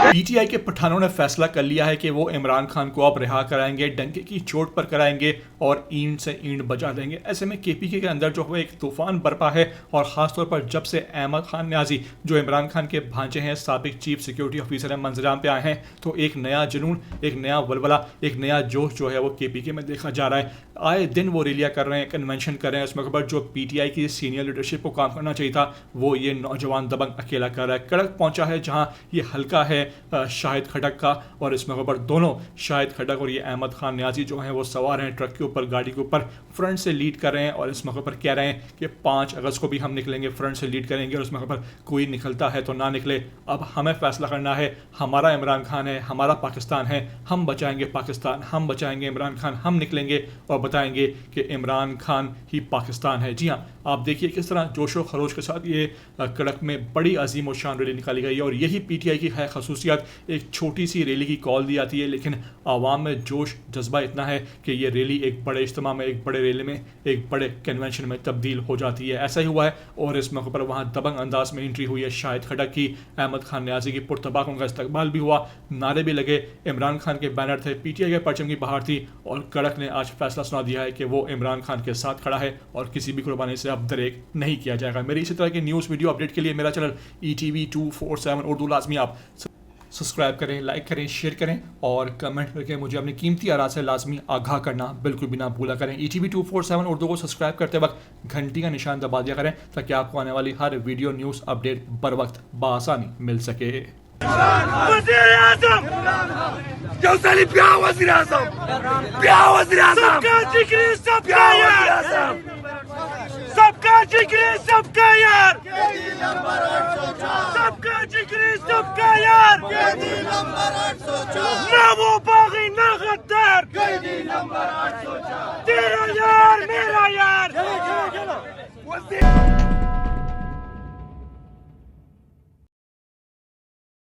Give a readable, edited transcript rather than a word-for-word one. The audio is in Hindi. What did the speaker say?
पीटीआई के पठानों ने फैसला कर लिया है कि वो इमरान खान को अब रिहा कराएंगे, डंके की चोट पर कराएंगे और ईंट से ईंट बजा देंगे। ऐसे में केपीके के अंदर जो है एक तूफान बरपा है और ख़ासतौर पर जब से अहमद खान न्याजी जो इमरान खान के भांजे हैं, साबिक चीफ सिक्योरिटी ऑफिसर है, मंजराम पे आए हैं, तो एक नया जुनून, एक नया वलवला, एक नया जोश जो है वो केपीके में देखा जा रहा है। आए दिन वो रैलियाँ कर रहे हैं, कन्वेंशन कर रहे हैं। उसमें पर जो पीटीआई की सीनियर लीडरशिप को काम करना चाहिए था वो ये नौजवान दबंग अकेला कर रहा है। कड़क पहुंचा है जहाँ ये हल्का है शाहिद खटक का, और इस मौके पर दोनों शाहिद खटक और ये अहमद खान न्याजी जो हैं वो सवार हैं ट्रक के ऊपर, गाड़ी के ऊपर, फ्रंट से लीड कर रहे हैं और इस मौके पर कह रहे हैं कि 5 अगस्त को भी हम निकलेंगे, फ्रंट से लीड करेंगे और इस मौके पर कोई निकलता है तो ना निकले। अब हमें फैसला करना है, हमारा इमरान खान है, हमारा पाकिस्तान है, हम बचाएंगे पाकिस्तान, हम बचाएंगे इमरान खान, हम निकलेंगे और बताएंगे कि इमरान खान ही पाकिस्तान है। जी हाँ, आप देखिए किस तरह जोशो खरोश के साथ ये कड़क में बड़ी अजीम और शान रैली निकाली गई है और यही पीटीआई की है खसूसियत। एक छोटी सी रैली की कॉल दी जाती है लेकिन आवाम में जोश जज्बा इतना है कि ये रैली एक बड़े इज्तिमा में, एक बड़े रैली में, एक बड़े कन्वेंशन में तब्दील हो जाती है। ऐसा ही हुआ है और इस मौके पर वहाँ दबंग अंदाज में एंट्री हुई है शाहिद खटक की, अहमद खान न्याजी की, पुरतबाक उनका इस्तकबाल भी हुआ, नारे भी लगे, इमरान खान के बैनर थे, पीटीआई के परचम की बहार थी और कड़क ने आज फैसला सुना दिया है कि वो इमरान खान के साथ खड़ा है और किसी भी कुर्बानी से अब दरेक नहीं किया जाएगा। मेरी इसी तरह की न्यूज़ वीडियो अपडेट के लिए मेरा चैनल ETV 247 उर्दू लाजमी आप सब्सक्राइब करें, लाइक करें, शेयर करें और कमेंट करके मुझे अपनी कीमती आरा से लाजमी आगाह करना बिल्कुल भी ना भूला करें। ETV 247 उर्दू को सब्सक्राइब करते वक्त घंटी का निशान दबा दिया करें ताकि आपको आने वाली हर वीडियो न्यूज़ अपडेट बर वक्त बआसानी मिल सके। सबका जिक्र सबका यार, सबका जिक्र सबका यार, ना वो बागी ना गद्दार, तेरा यार